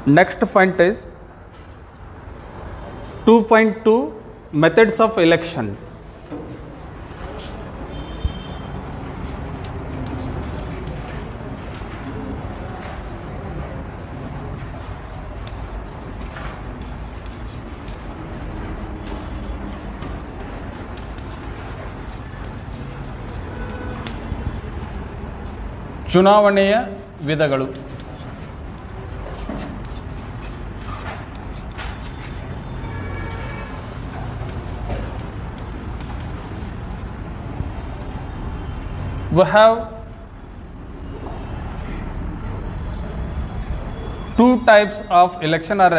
Next point is 2.2 methods of elections. ಚುನಾವಣೆಯ ವಿಧಗಳು. We have two types of election or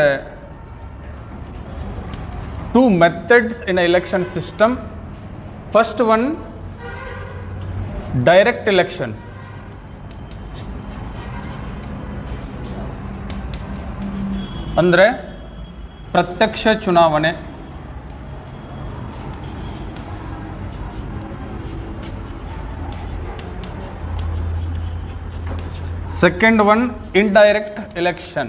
two methods in an election system. First one, direct elections. ಅಂದರೆ ಪ್ರತ್ಯಕ್ಷ ಚುನಾವಣೆ. Second one, indirect election.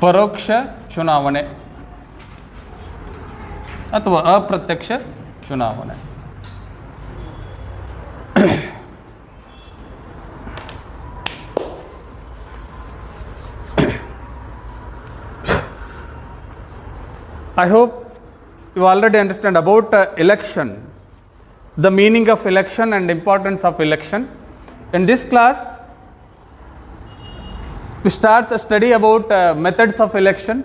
ಪರೋಕ್ಷ ಚುನಾವಣೆ ಅಥವಾ ಅಪ್ರತ್ಯಕ್ಷ ಚುನಾವಣೆ. I hope you already understand about election, the meaning of election and importance of election. In this class, we start a study about methods of elections.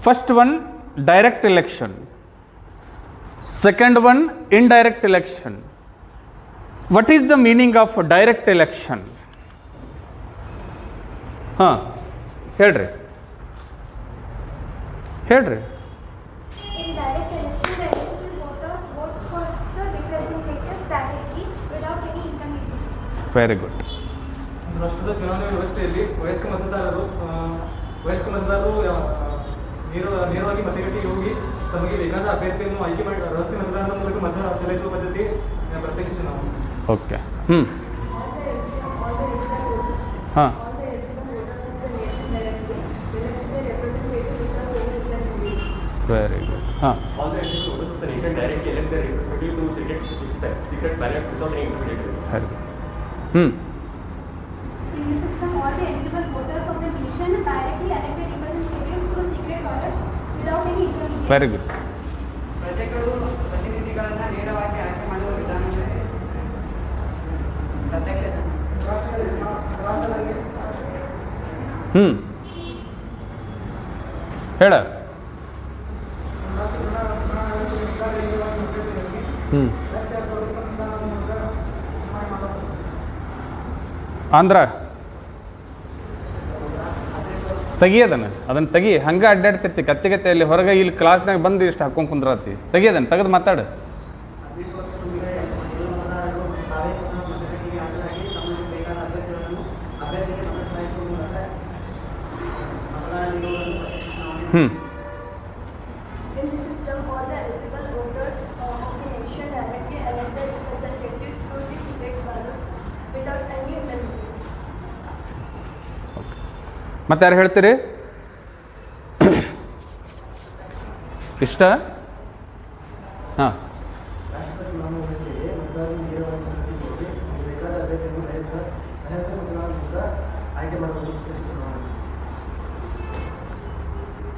First one, direct election. Second one, indirect election. What is the meaning of direct election? ಹೇಳ್ರಿ. In direct election, the eligible voters vote for the representatives directly without any intermediary. Very good. ರಾಷ್ಟ್ರದ ಚುನಾವಣೆ ವ್ಯವಸ್ಥೆಯಲ್ಲಿ ವಯಸ್ಕ ಮತದಾರರು ನೇರವಾಗಿ ಮತಗಟ್ಟೆಗೆ ಹೋಗಿ ತಮಗೆ ಬೇಕಾದ ಅಭ್ಯರ್ಥಿಯನ್ನು ಆಯ್ಕೆ ಮಾಡಿ ರಹಸ್ಯ ಮತದಾನದ ಮೂಲಕ ಮತ ಚಲಾಯಿಸುವ ಪದ್ಧತಿ ಪ್ರತ್ಯಕ್ಷ ಚುನಾವಣೆ. Okay. Very good. All the eligible voters of the nation directly elect their representative through secret ballot without any intermediary. Very good. In this system, all the eligible voters of the nation directly elect their representatives through secret ballots without any intermediary. Very good. ಪ್ರಜೆಗಳು ಪ್ರತಿನಿಧಿಗಳನ್ನು ನೇರವಾಗಿ ಆಯ್ಕೆ ಮಾಡುವ ವಿಧಾನವೇ ಪ್ರತ್ಯಕ್ಷ. ಹೇಳ. ಆಂಧ್ರ ಅದನ್ನ ತೆಗಿ. ಹಂಗೆ ಅಡ್ಡಾಡ್ತಿರ್ತಿ ಕತ್ತಿಗತ್ತೆಯಲ್ಲಿ ಹೊರಗೆ ಇಲ್ಲಿ ಕ್ಲಾಸ್ನಾಗ ಬಂದು ಇಷ್ಟು ಹಾಕೊಂಡು ಕುಂದ್ರತಿ. ತೆಗಿಯೋದನ್ನು ತೆಗೆದು ಮಾತಾಡು. In this system, all the eligible voters of the nation directly elect their representatives through the secret ballots without any intermediaries. ಮತ್ತೆ ಯಾರು ಹೇಳ್ತೀರಿ? ಇಷ್ಟ?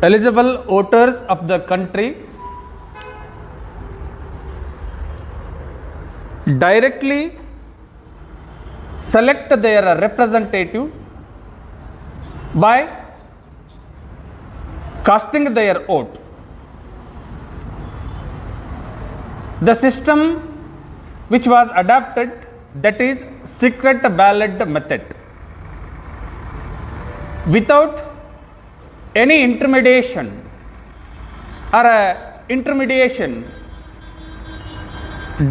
Eligible voters of the country directly select their representative by casting their vote. The system which was adopted, that is secret ballot method, without any intermediation or intermediation.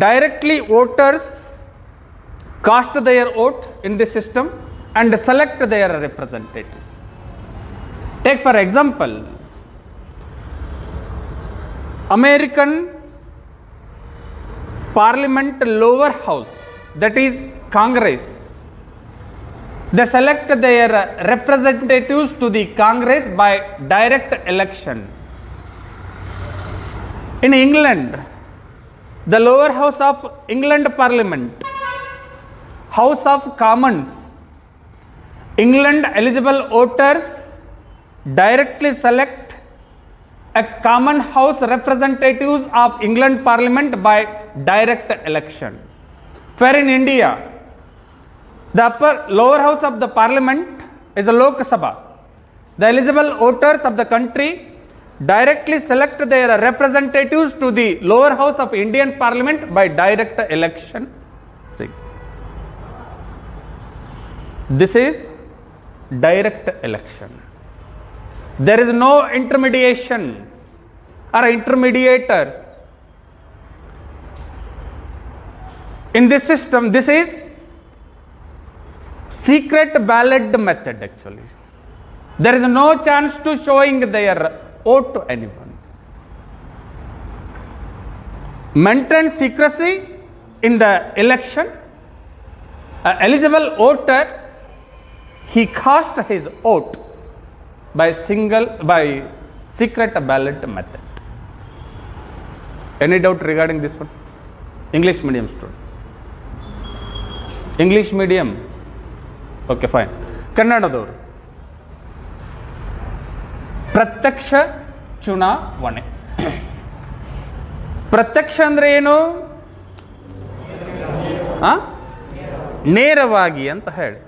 Directly voters cast their vote in the system and select their representative. Take for example, American parliament lower house, that is Congress, they select their representatives to the Congress by direct election. In England, the lower house of England Parliament, House of Commons, England eligible voters directly select a common house representatives of England Parliament by direct election. Where in India, the lower house of the Parliament is a Lok Sabha. The eligible voters of the country directly select their representatives to the lower house of Indian Parliament by direct election. See, this is direct election. There is no intermediation or intermediators. In this system, this is secret ballot method actually. There is no chance to showing their vote to anyone. Maintain secrecy in the election. An eligible voter, he cast his vote by secret ballot method. Any doubt regarding this one? English medium students. English medium. Okay, fine. ಕನ್ನಡದವರು ಪ್ರತ್ಯಕ್ಷ ಚುನಾವಣೆ. ಪ್ರತ್ಯಕ್ಷ ಅಂದ್ರೆ ಏನು? ನೇರವಾಗಿ ಅಂತ ಹೇಳಿ.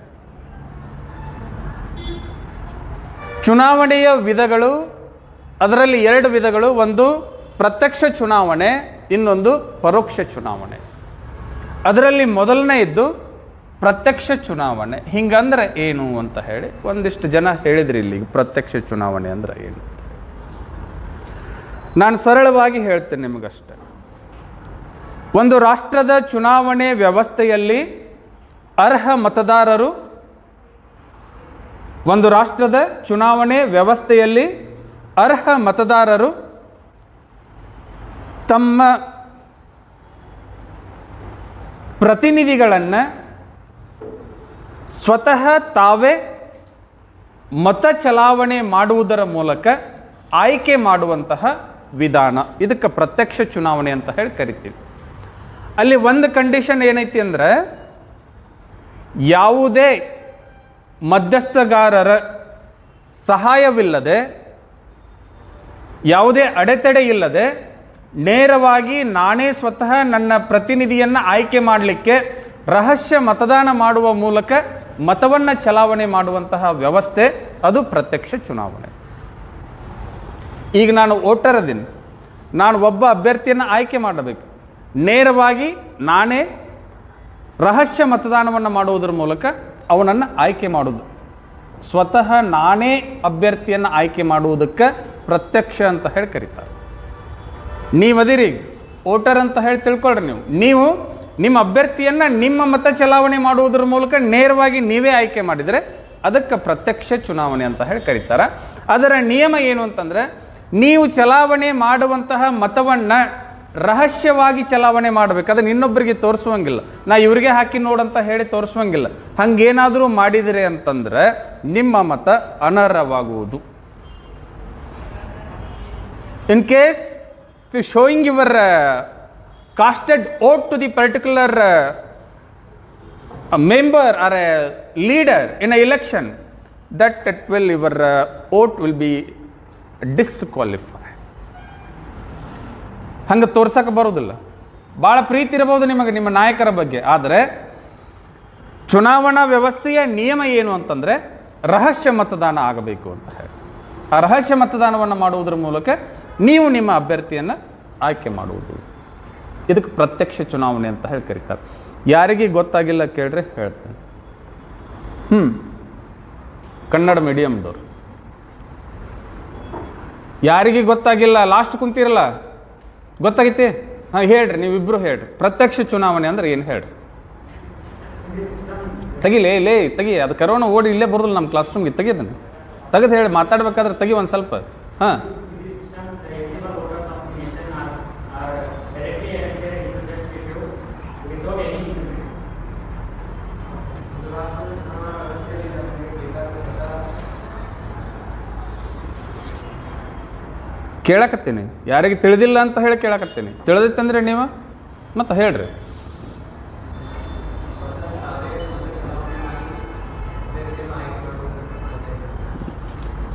ಚುನಾವಣೆಯ ವಿಧಗಳು, ಅದರಲ್ಲಿ 2 ವಿಧಗಳು. ಒಂದು ಪ್ರತ್ಯಕ್ಷ ಚುನಾವಣೆ, ಇನ್ನೊಂದು ಪರೋಕ್ಷ ಚುನಾವಣೆ. ಅದರಲ್ಲಿ ಮೊದಲನೇ ಇದ್ದು ಪ್ರತ್ಯಕ್ಷ ಚುನಾವಣೆ. ಹಿಂಗಂದ್ರೆ ಏನು ಅಂತ ಹೇಳಿ ಒಂದಿಷ್ಟು ಜನ ಹೇಳಿದ್ರಿ ಇಲ್ಲಿ. ಪ್ರತ್ಯಕ್ಷ ಚುನಾವಣೆ ಅಂದ್ರೆ ಏನು? ನಾನು ಸರಳವಾಗಿ ಹೇಳ್ತೇನೆ ನಿಮಗಷ್ಟೆ. ಒಂದು ರಾಷ್ಟ್ರದ ಚುನಾವಣೆ ವ್ಯವಸ್ಥೆಯಲ್ಲಿ ಅರ್ಹ ಮತದಾರರು, ಒಂದು ರಾಷ್ಟ್ರದ ಚುನಾವಣೆ ವ್ಯವಸ್ಥೆಯಲ್ಲಿ ಅರ್ಹ ಮತದಾರರು ತಮ್ಮ ಪ್ರತಿನಿಧಿಗಳನ್ನು ಸ್ವತಃ ತಾವೇ ಮತ ಚಲಾವಣೆ ಮಾಡುವುದರ ಮೂಲಕ ಆಯ್ಕೆ ಮಾಡುವಂತಹ ವಿಧಾನ. ಇದಕ್ಕೆ ಪ್ರತ್ಯಕ್ಷ ಚುನಾವಣೆ ಅಂತ ಹೇಳಿ ಕರಿತೀವಿ. ಅಲ್ಲಿ ಒಂದು ಕಂಡೀಷನ್ ಏನೈತಿ ಅಂದ್ರೆ, ಯಾವುದೇ ಮಧ್ಯಸ್ಥಗಾರರ ಸಹಾಯವಿಲ್ಲದೆ, ಯಾವುದೇ ಅಡೆತಡೆ ಇಲ್ಲದೆ ನೇರವಾಗಿ ನಾನೇ ಸ್ವತಃ ನನ್ನ ಪ್ರತಿನಿಧಿಯನ್ನು ಆಯ್ಕೆ ಮಾಡಲಿಕ್ಕೆ ರಹಸ್ಯ ಮತದಾನ ಮಾಡುವ ಮೂಲಕ ಮತವನ್ನು ಚಲಾವಣೆ ಮಾಡುವಂತಹ ವ್ಯವಸ್ಥೆ, ಅದು ಪ್ರತ್ಯಕ್ಷ ಚುನಾವಣೆ. ಈಗ ನಾನು ವೋಟರ್ ಅದೀನಿ, ನಾನು ಒಬ್ಬ ಅಭ್ಯರ್ಥಿಯನ್ನು ಆಯ್ಕೆ ಮಾಡಬೇಕು. ನೇರವಾಗಿ ನಾನೇ ರಹಸ್ಯ ಮತದಾನವನ್ನು ಮಾಡುವುದರ ಮೂಲಕ ಅವನನ್ನು ಆಯ್ಕೆ ಮಾಡುವುದು, ಸ್ವತಃ ನಾನೇ ಅಭ್ಯರ್ಥಿಯನ್ನು ಆಯ್ಕೆ ಮಾಡುವುದಕ್ಕೆ ಪ್ರತ್ಯಕ್ಷ ಅಂತ ಹೇಳಿ ಕರೀತಾರೆ. ನೀವದಿರಿ ವೋಟರ್ ಅಂತ ಹೇಳಿ ತಿಳ್ಕೊಳ್ರಿ. ನೀವು ನಿಮ್ಮ ಅಭ್ಯರ್ಥಿಯನ್ನು ನಿಮ್ಮ ಮತ ಚಲಾವಣೆ ಮಾಡುವುದರ ಮೂಲಕ ನೇರವಾಗಿ ನೀವೇ ಆಯ್ಕೆ ಮಾಡಿದರೆ ಅದಕ್ಕೆ ಪ್ರತ್ಯಕ್ಷ ಚುನಾವಣೆ ಅಂತ ಹೇಳಿ ಕರೀತಾರೆ. ಅದರ ನಿಯಮ ಏನು ಅಂತಂದರೆ, ನೀವು ಚಲಾವಣೆ ಮಾಡುವಂತಹ ಮತವನ್ನು ರಹಸ್ಯವಾಗಿ ಚಲಾವಣೆ ಮಾಡಬೇಕು. ಅದನ್ನು ಇನ್ನೊಬ್ಬರಿಗೆ ತೋರಿಸುವಂಗಿಲ್ಲ. ನಾ ಇವ್ರಿಗೆ ಹಾಕಿ ನೋಡಂತ ಹೇಳಿ ತೋರಿಸುವಂಗಿಲ್ಲ. ಹಂಗೇನಾದರೂ ಮಾಡಿದಿರಿ ಅಂತಂದ್ರೆ ನಿಮ್ಮ ಮತ ಅನರ್ಹವಾಗುವುದು. In case you showing your casted vote to the particular member or a leader in an election, that it will your vote will be disqualified. ಹಂಗೆ ತೋರ್ಸಕ್ಕೆ ಬರೋದಿಲ್ಲ. ಭಾಳ ಪ್ರೀತಿ ಇರಬಹುದು ನಿಮಗೆ ನಿಮ್ಮ ನಾಯಕರ ಬಗ್ಗೆ, ಆದರೆ ಚುನಾವಣಾ ವ್ಯವಸ್ಥೆಯ ನಿಯಮ ಏನು ಅಂತಂದರೆ ರಹಸ್ಯ ಮತದಾನ ಆಗಬೇಕು ಅಂತ ಹೇಳಿ. ಆ ರಹಸ್ಯ ಮತದಾನವನ್ನು ಮಾಡುವುದರ ಮೂಲಕ ನೀವು ನಿಮ್ಮ ಅಭ್ಯರ್ಥಿಯನ್ನು ಆಯ್ಕೆ ಮಾಡುವುದು. ಇದಕ್ಕೆ ಪ್ರತ್ಯಕ್ಷ ಚುನಾವಣೆ ಅಂತ ಹೇಳಿ ಕರೀತಾರೆ. ಯಾರಿಗೆ ಗೊತ್ತಾಗಿಲ್ಲ ಕೇಳ್ರಿ, ಹೇಳ್ತೇನೆ. ಕನ್ನಡ ಮೀಡಿಯಮ್ದವ್ರು ಯಾರಿಗೆ ಗೊತ್ತಾಗಿಲ್ಲ, ಲಾಸ್ಟ್ ಕುಂತಿರಲ್ಲ, ಗೊತ್ತಾಗೈತಿ? ಹಾಂ ಹೇಳ್ರಿ, ನೀವಿಬ್ರು ಹೇಳ್ರಿ. ಪ್ರತ್ಯಕ್ಷ ಚುನಾವಣೆ ಅಂದ್ರೆ ಏನು ಹೇಳ್ರಿ? ಲೇ ತೆಗಿ, ಅದು ಕರೋನಾ ಓಡಿ ಇಲ್ಲೇ ಬರೋದಿಲ್ಲ ನಮ್ಮ ಕ್ಲಾಸ್ ರೂಮ್ಗೆ. ತೆಗಿದನ್ನು ತೆಗೆದು ಹೇಳಿ, ಮಾತಾಡ್ಬೇಕಾದ್ರೆ ತೆಗಿ ಒಂದು ಸ್ವಲ್ಪ. ಹಾಂ, ಕೇಳಕತ್ತೀನಿ, ಯಾರಿಗೆ ತಿಳಿದಿಲ್ಲ ಅಂತ ಹೇಳಿ ಕೇಳಕತ್ತೀನಿ. ತಿಳಿದಿತ್ತಂದ್ರೆ ನೀವು ಮತ್ತೆ ಹೇಳ್ರಿ.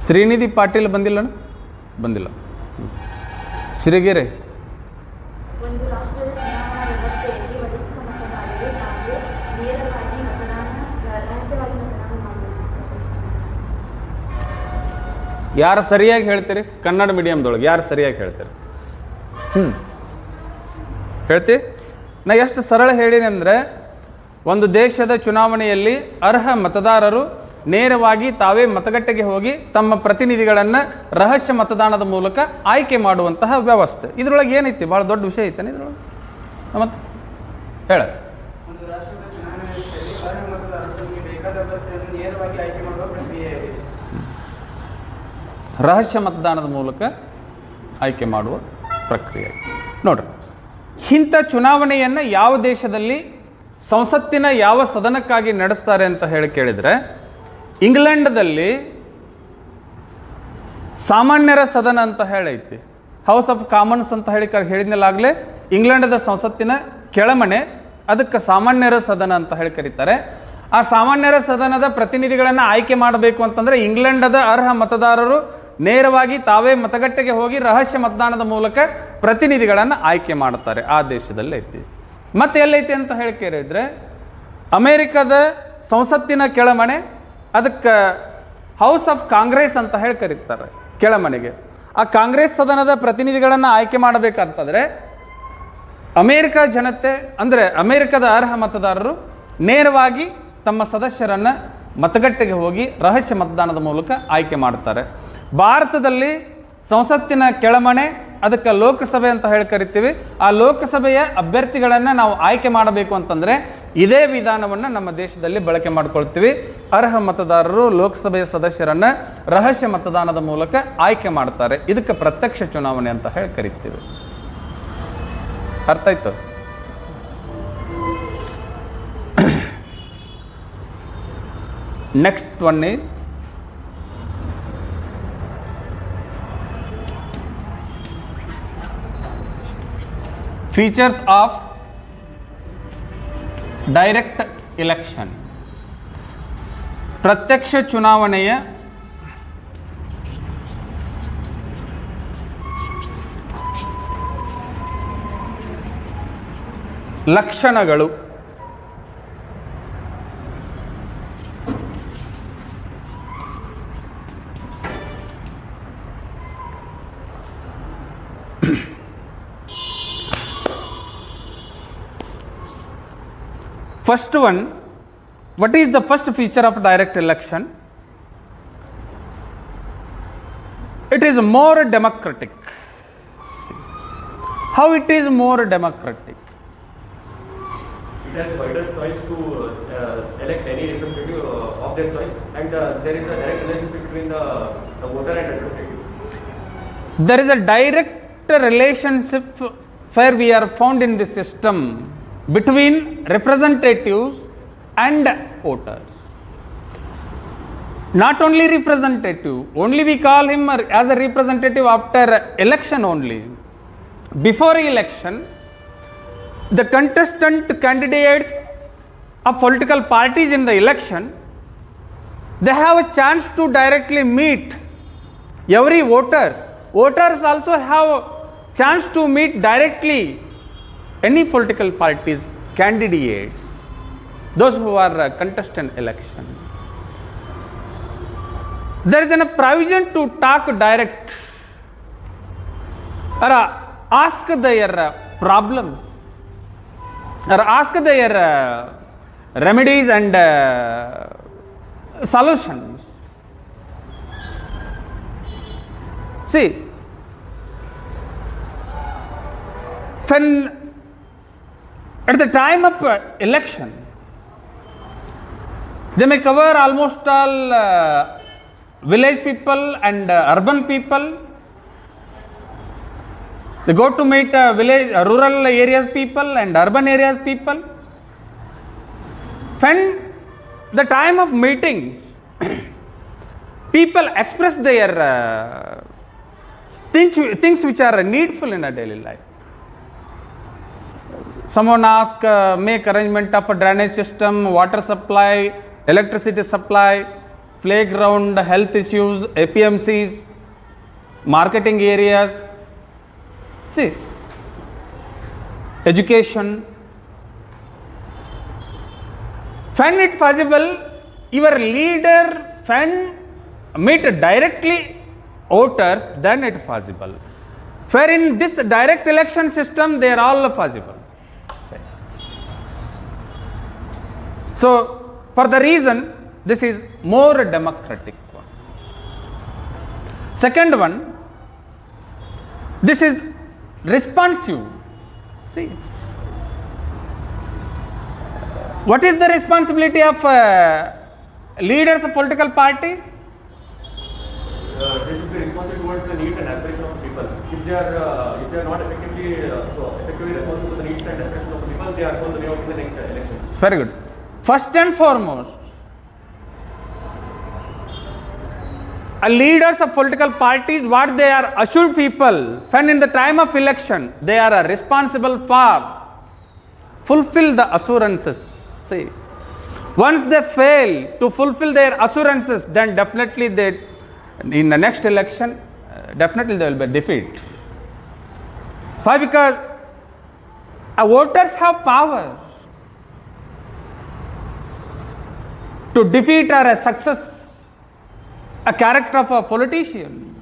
ಶ್ರೀನಿಧಿ ಪಾಟೀಲ್ ಬಂದಿಲ್ಲಣ್ಣ? ಬಂದಿಲ್ಲ. ಸಿರಿಗೆರೆ. ಒಂದು ರಾಷ್ಟ್ರದ ಚುನಾವಣಾ ವ್ಯವಸ್ಥೆಯಲ್ಲಿ ವಯಸ್ಕ ಮತದಾರರು ತಾವೇ ನೇರವಾಗಿ ರಹಸ್ಯವಾಗಿ ಮತದಾನ ಮಾಡಬೇಕು. ಯಾರು ಸರಿಯಾಗಿ ಹೇಳ್ತೀರಿ? ಕನ್ನಡ ಮೀಡಿಯಮ್ದೊಳಗೆ ಯಾರು ಸರಿಯಾಗಿ ಹೇಳ್ತೀರಿ? ಹೇಳ್ತಿ? ನಾ ಎಷ್ಟು ಸರಳ ಹೇಳೀನಿ ಅಂದರೆ, ಒಂದು ದೇಶದ ಚುನಾವಣೆಯಲ್ಲಿ ಅರ್ಹ ಮತದಾರರು ನೇರವಾಗಿ ತಾವೇ ಮತಗಟ್ಟೆಗೆ ಹೋಗಿ ತಮ್ಮ ಪ್ರತಿನಿಧಿಗಳನ್ನು ರಹಸ್ಯ ಮತದಾನದ ಮೂಲಕ ಆಯ್ಕೆ ಮಾಡುವಂತಹ ವ್ಯವಸ್ಥೆ. ಇದರೊಳಗೆ ಏನೈತಿ? ಭಾಳ ದೊಡ್ಡ ವಿಷಯ ಐತೆ ಇದರೊಳಗೆ. ಮತ್ತೆ ಹೇಳ. ಒಂದು ರಾಷ್ಟ್ರದ ಚುನಾವಣೆ ವ್ಯವಸ್ಥೆಯಲ್ಲಿ ಅರ್ಹ ಮತದಾರರು ತಮಗೆ ಬೇಕಾದ ಅಭ್ಯರ್ಥಿಯನ್ನು ನೇರವಾಗಿ ಆಯ್ಕೆ ಮಾಡುವ ಪ್ರಕ್ರಿಯೆಯಾಗಿದೆ. ರಹಸ್ಯ ಮತದಾನದ ಮೂಲಕ ಆಯ್ಕೆ ಮಾಡುವ ಪ್ರಕ್ರಿಯೆ. ನೋಡ್ರಿ, ಇಂಥ ಚುನಾವಣೆಯನ್ನು ಯಾವ ದೇಶದಲ್ಲಿ ಸಂಸತ್ತಿನ ಯಾವ ಸದನಕ್ಕಾಗಿ ನಡೆಸ್ತಾರೆ ಅಂತ ಹೇಳಿ ಕೇಳಿದರೆ, ಇಂಗ್ಲೆಂಡದಲ್ಲಿ ಸಾಮಾನ್ಯರ ಸದನ ಅಂತ ಹೇಳೈತಿ, ಹೌಸ್ ಆಫ್ ಕಾಮನ್ಸ್ ಅಂತ ಹೇಳಿದ್ನಲ್ಲಾಗಲೇ. ಇಂಗ್ಲೆಂಡದ ಸಂಸತ್ತಿನ ಕೆಳಮನೆ, ಅದಕ್ಕೆ ಸಾಮಾನ್ಯರ ಸದನ ಅಂತ ಹೇಳಿ ಕರೀತಾರೆ. ಆ ಸಾಮಾನ್ಯರ ಸದನದ ಪ್ರತಿನಿಧಿಗಳನ್ನು ಆಯ್ಕೆ ಮಾಡಬೇಕು ಅಂತಂದರೆ ಇಂಗ್ಲೆಂಡದ ಅರ್ಹ ಮತದಾರರು ನೇರವಾಗಿ ತಾವೇ ಮತಗಟ್ಟೆಗೆ ಹೋಗಿ ರಹಸ್ಯ ಮತದಾನದ ಮೂಲಕ ಪ್ರತಿನಿಧಿಗಳನ್ನು ಆಯ್ಕೆ ಮಾಡ್ತಾರೆ. ಆ ದೇಶದಲ್ಲಿ ಐತಿ. ಮತ್ತೆ ಎಲ್ಲೈತಿ ಅಂತ ಹೇಳಿ ಕೇಳಿದ್ರೆ, ಅಮೇರಿಕದ ಸಂಸತ್ತಿನ ಕೆಳಮನೆ, ಅದಕ್ಕೆ ಹೌಸ್ ಆಫ್ ಕಾಂಗ್ರೆಸ್ ಅಂತ ಹೇಳಿ ಕರೀತಾರೆ ಕೆಳಮನೆಗೆ. ಆ ಕಾಂಗ್ರೆಸ್ ಸದನದ ಪ್ರತಿನಿಧಿಗಳನ್ನು ಆಯ್ಕೆ ಮಾಡಬೇಕಂತಂದರೆ ಅಮೇರಿಕ ಜನತೆ ಅಂದರೆ ಅಮೇರಿಕದ ಅರ್ಹ ಮತದಾರರು ನೇರವಾಗಿ ತಮ್ಮ ಸದಸ್ಯರನ್ನು ಮತಗಟ್ಟೆಗೆ ಹೋಗಿ ರಹಸ್ಯ ಮತದಾನದ ಮೂಲಕ ಆಯ್ಕೆ ಮಾಡ್ತಾರೆ. ಭಾರತದಲ್ಲಿ ಸಂಸತ್ತಿನ ಕೆಳಮನೆ, ಅದಕ್ಕೆ ಲೋಕಸಭೆ ಅಂತ ಹೇಳಿ ಕರಿತೀವಿ. ಆ ಲೋಕಸಭೆಯ ಅಭ್ಯರ್ಥಿಗಳನ್ನು ನಾವು ಆಯ್ಕೆ ಮಾಡಬೇಕು ಅಂತಂದರೆ ಇದೇ ವಿಧಾನವನ್ನು ನಮ್ಮ ದೇಶದಲ್ಲಿ ಬಳಕೆ ಮಾಡ್ಕೊಳ್ತೀವಿ. ಅರ್ಹ ಮತದಾರರು ಲೋಕಸಭೆಯ ಸದಸ್ಯರನ್ನು ರಹಸ್ಯ ಮತದಾನದ ಮೂಲಕ ಆಯ್ಕೆ ಮಾಡ್ತಾರೆ. ಇದಕ್ಕೆ ಪ್ರತ್ಯಕ್ಷ ಚುನಾವಣೆ ಅಂತ ಹೇಳಿ ಕರಿತೀವಿ. ಅರ್ಥ ಆಯ್ತು? Next one is features of direct election. ಪ್ರತ್ಯಕ್ಷ ಚುನಾವಣೆಯ ಲಕ್ಷಣಗಳು. First one, what is the first feature of direct election? It is more democratic. How it is more democratic? It has wider choice to elect any representative of their choice, and there is a direct relationship between the voter and representative. There is a direct relationship where we are found in this system between representatives and voters. Not only representative, only we call him as a representative after election only. Before election, the contestant candidates of political parties in the election, they have a chance to directly meet every voters. Voters also have a chance to meet directly any political parties candidates, those who are contestant election. There is a provision to talk direct or ask their problems or ask their remedies and solutions. See, when at the time of election, they may cover almost all village people and urban people. They go to meet rural areas people and urban areas people. When the time of meeting, people express their things which are needful in a daily life. Someone ask, make arrangement of a drainage system, water supply, electricity supply, playground, health issues, APMCs, marketing areas, see, education. When it possible, your leader when meet directly voters, then it possible. Where in this direct election system, they are all possible. So, for the reason, this is more democratic one. Second one, this is responsive. See, what is the responsibility of leaders of political parties? They should be responsible towards the needs and aspirations of the people. If they are not effectively responsible to the needs and aspirations of the people, they are shown the way out in the next elections. Very good. First and foremost, leaders of political parties, what they are assured people, when in the time of election, they are responsible for fulfill the assurances. See, once they fail to fulfill their assurances, then definitely they, in the next election, definitely they will be defeated. Why? Because voters have power to defeat or a success a character of a politician.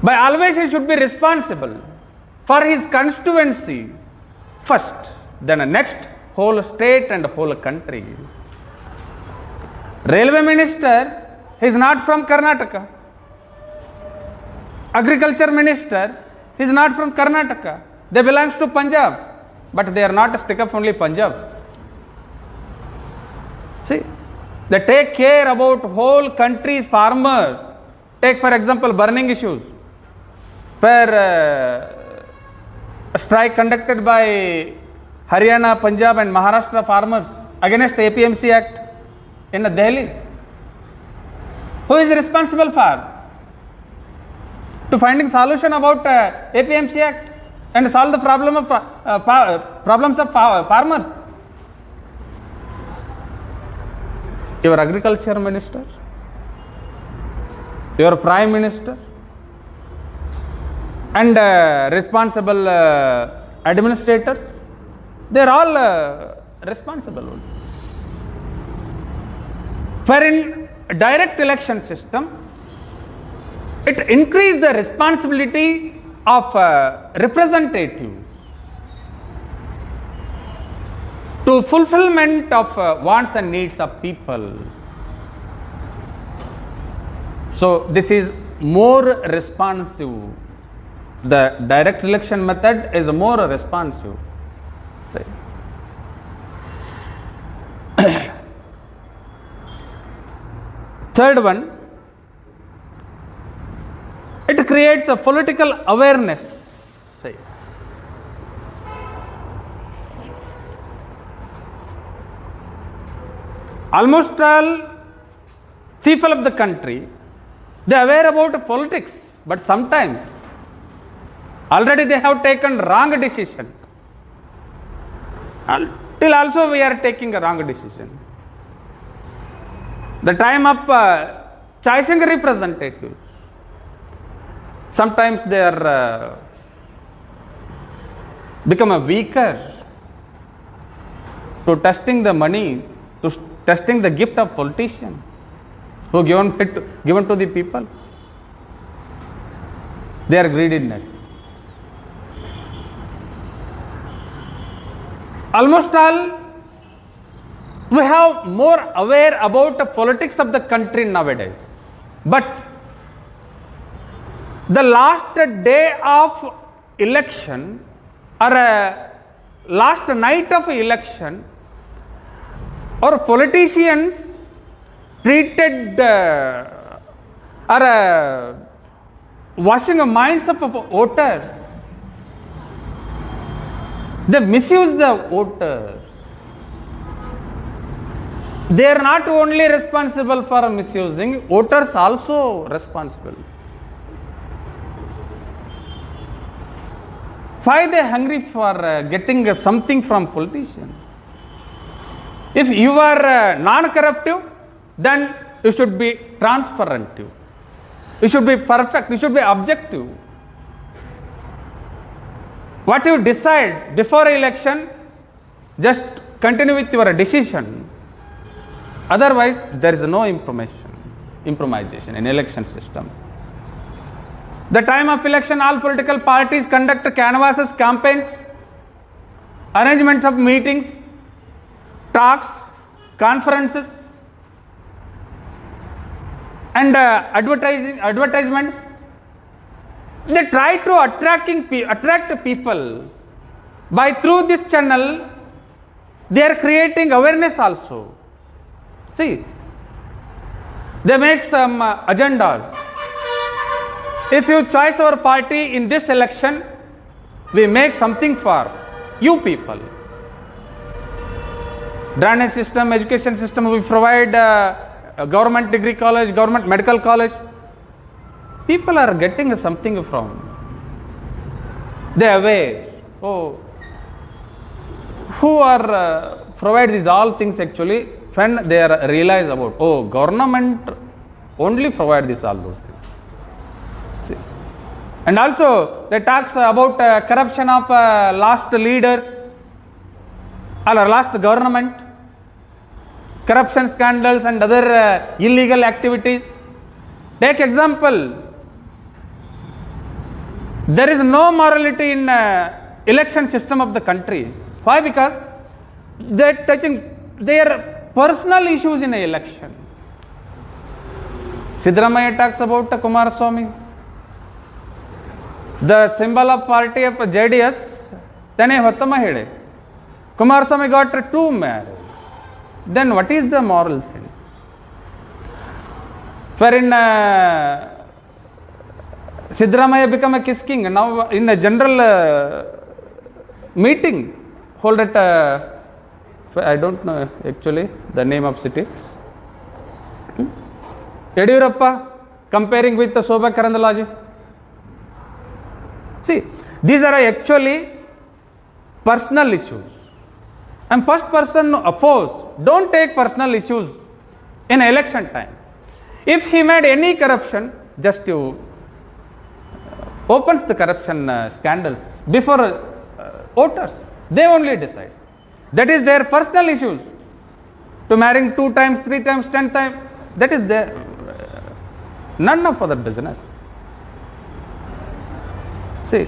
By always he should be responsible for his constituency first, then the next whole state and whole country. Railway minister is not from Karnataka. Agriculture minister is not from Karnataka. They belongs to Punjab, but they are not stick up only Punjab. See, they take care about whole country's farmers. Take for example burning issues, where a strike conducted by Haryana, Punjab and Maharashtra farmers against the APMC Act in Delhi. Who is responsible for? To finding solution about APMC Act and solve the problem of problems of farmers. Your agriculture minister, your prime minister, and responsible administrators, they are all responsible. Where in direct election system, it increases the responsibility of representatives to fulfillment of wants and needs of people. So this is more responsive. The direct election method is more responsive. Say. Third one, it creates a political awareness. Say. Almost all people of the country, they are aware about politics, but sometimes already they have taken wrong decision. Till also we are taking a wrong decision. The time of choosing representatives, sometimes they are become a weaker to testing the money, to testing the gift of politician who given to the people. Their greediness. Almost all we have more aware about the politics of the country nowadays, but the last day of election or last night of election, our politicians treated washing the minds of voters. They misuse the voters. They are not only responsible for misusing, voters also responsible. Why they hungry for getting something from politician? If you are non-corruptive, then you should be transparent. You should be perfect. You should be objective. What you decide before election, just continue with your decision. Otherwise, there is no improvisation in election system. The time of election, all political parties conduct canvasses, campaigns, arrangements of meetings, talks, conferences, and advertisements. They try to attract people. By through this channel, they are creating awareness also. See, they make some agendas. If you choose our party in this election, we make something for you people. Drainage system, education system, we provide a government degree college, government medical college. People are getting something from. They are aware. Oh, who are provide these all things actually when they are realize about, oh, government only provide this all those things. See. And also they talks about corruption of last leaders or last government, corruption scandals and other illegal activities. Take example, there is no morality in election system of the country. Why? Because they are touching their personal issues in an election. Siddaramaiah talks about Kumaraswamy, the symbol of party of JDS, then Hottamahide. Kumaraswamy got 2 married. Then what is the moral sin? Wherein Siddaramaiah become a kiss king. Now in a general meeting, hold at I don't know actually the name of city. Yediyurappa comparing with the Shobha Karandalaje. See, these are actually personal issues. And first person oppose. Don't take personal issues in election time. If he made any corruption, just you opens the corruption scandals before voters. They only decide. That is their personal issues. To marrying 2 times, 3 times, 10 times, that is their none of other business. See,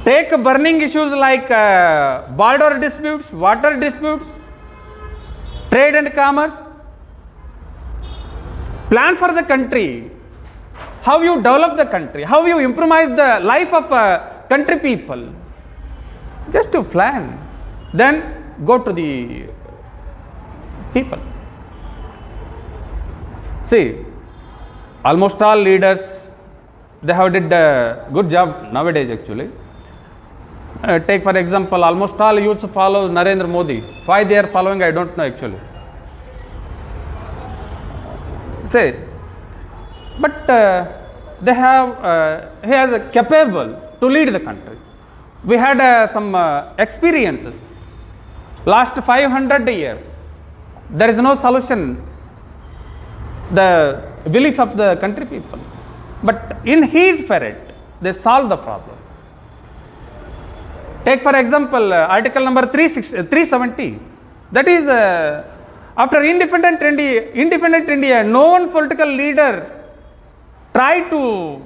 take burning issues like border disputes, water disputes, trade and commerce. Plan for the country. How you develop the country, how you improvise the life of country people. Just to plan. Then go to the people. See, almost all leaders, they have did a good job nowadays actually. Take for example, almost all youths follow Narendra Modi. Why they are following, I don't know actually. Say, but they have, he is capable to lead the country. We had some experiences. Last 500 years, there is no solution. The belief of the country people. But in his period, they solve the problem. Take for example, article number 370. That is, after independent India, no one political leader tried to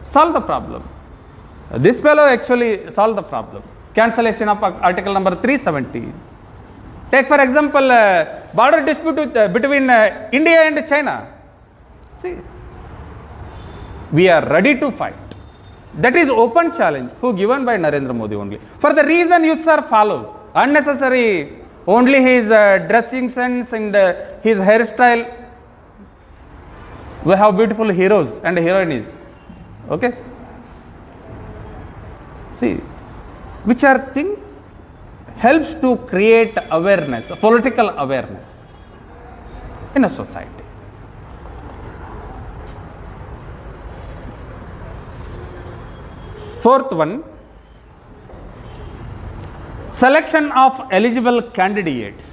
solve the problem. This fellow actually solved the problem. Cancellation of article number 370. Take for example, border dispute between India and China. See, we are ready to fight. That is open challenge who given by Narendra Modi only. For the reason youths are followed. Unnecessary, only his dressing sense and his hairstyle. We have beautiful heroes and heroines. Okay. See, which are things helps to create awareness, political awareness in a society. Fourth one, selection of eligible candidates.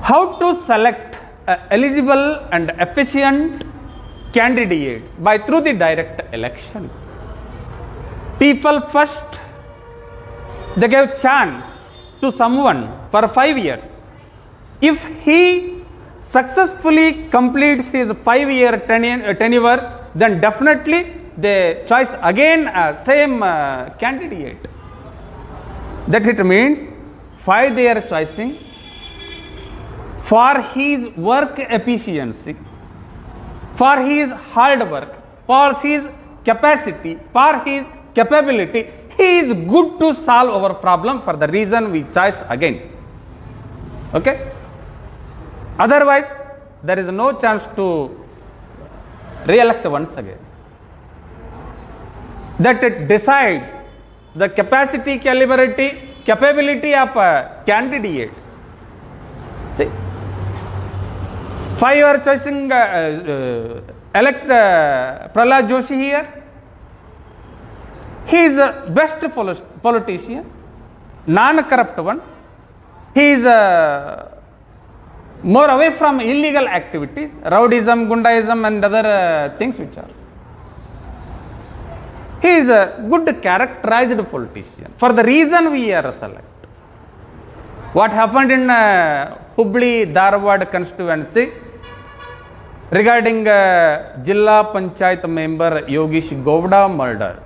How to select eligible and efficient candidates? By through the direct election. People first, they gave chance to someone for 5 years. If he successfully completes his 5-year tenure, then definitely they choose again same candidate. That it means 5 they are choosing for his work efficiency, for his hard work, for his capacity, for his capability. He is good to solve our problem, for the reason we choose again. Okay? Otherwise, there is no chance to re-elect once again. That it decides the capacity, capability of candidates. See, 5 are choosing elect Prahlad Joshi here. He is the best politician, non-corrupt one. He is more away from illegal activities, rowdyism, gundaism and other things which are. He is a good characterized politician. For the reason we are select. What happened in Hubli Dharwad constituency regarding Jilla Panchayat member Yogesh Govda murder?